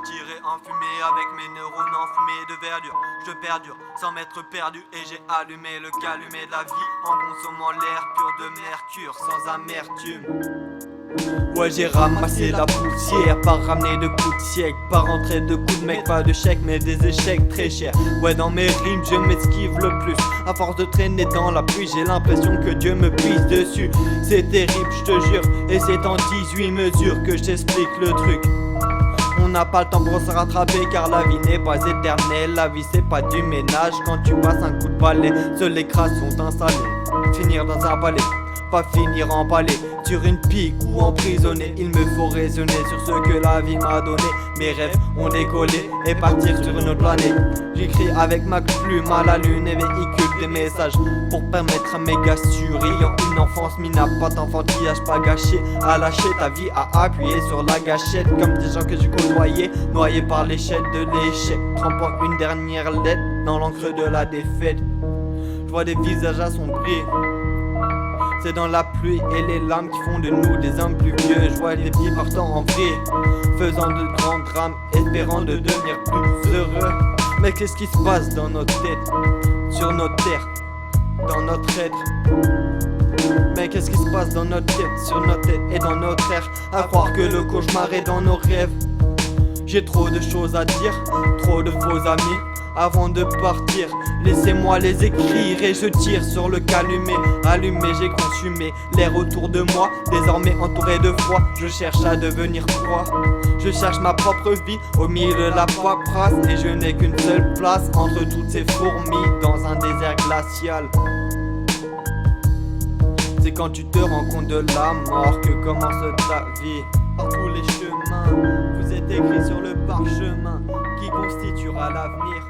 partirai en fumée avec mes neurones enfumés de verdure. Je perdure sans m'être perdu et j'ai allumé le calumet de la vie en consommant l'air pur de mercure sans amertume. Ouais, j'ai ramassé la poussière, pas ramené de coups de siècle, pas rentré de coups de mec, pas de chèque mais des échecs très chers. Ouais, dans mes rimes je m'esquive le plus. À force de traîner dans la pluie, j'ai l'impression que Dieu me pisse dessus. C'est terrible, je te jure, et c'est en 18 mesures que je t'explique le truc. On n'a pas le temps pour se rattraper car la vie n'est pas éternelle. La vie c'est pas du ménage, quand tu passes un coup de balai, seuls les crasses sont installés. Finir dans un palais, pas finir empalé sur une pique ou emprisonné. Il me faut raisonner sur ce que la vie m'a donné. Mes rêves ont décollé et partir sur une autre planète. J'écris avec ma plume à la lune et véhicule des messages pour permettre à mes gars ayant une enfance minable, pas d'enfantillage, pas gâché, à lâcher ta vie, à appuyer sur la gâchette comme des gens que j'ai côtoyés, noyés par l'échelle de l'échec, trempant une dernière lettre dans l'encre de la défaite. Je vois des visages assombris. C'est dans la pluie et les larmes qui font de nous des hommes plus vieux. Je vois les pieds partant en vrille, faisant de grands drames, espérant de devenir plus heureux. Mais qu'est-ce qui se passe dans notre tête, sur notre terre, dans notre être? Mais qu'est-ce qui se passe dans notre tête, sur notre tête et dans notre air? À croire que le cauchemar est dans nos rêves. J'ai trop de choses à dire, trop de faux amis. Avant de partir, laissez-moi les écrire et je tire sur le calumet. Allumé, j'ai consumé l'air autour de moi, désormais entouré de froid. Je cherche à devenir quoi? Je cherche ma propre vie au milieu de la paperasse et je n'ai qu'une seule place entre toutes ces fourmis dans un désert glacial. C'est quand tu te rends compte de la mort que commence ta vie. Par tous les chemins, vous êtes écrit sur le parchemin qui constituera l'avenir.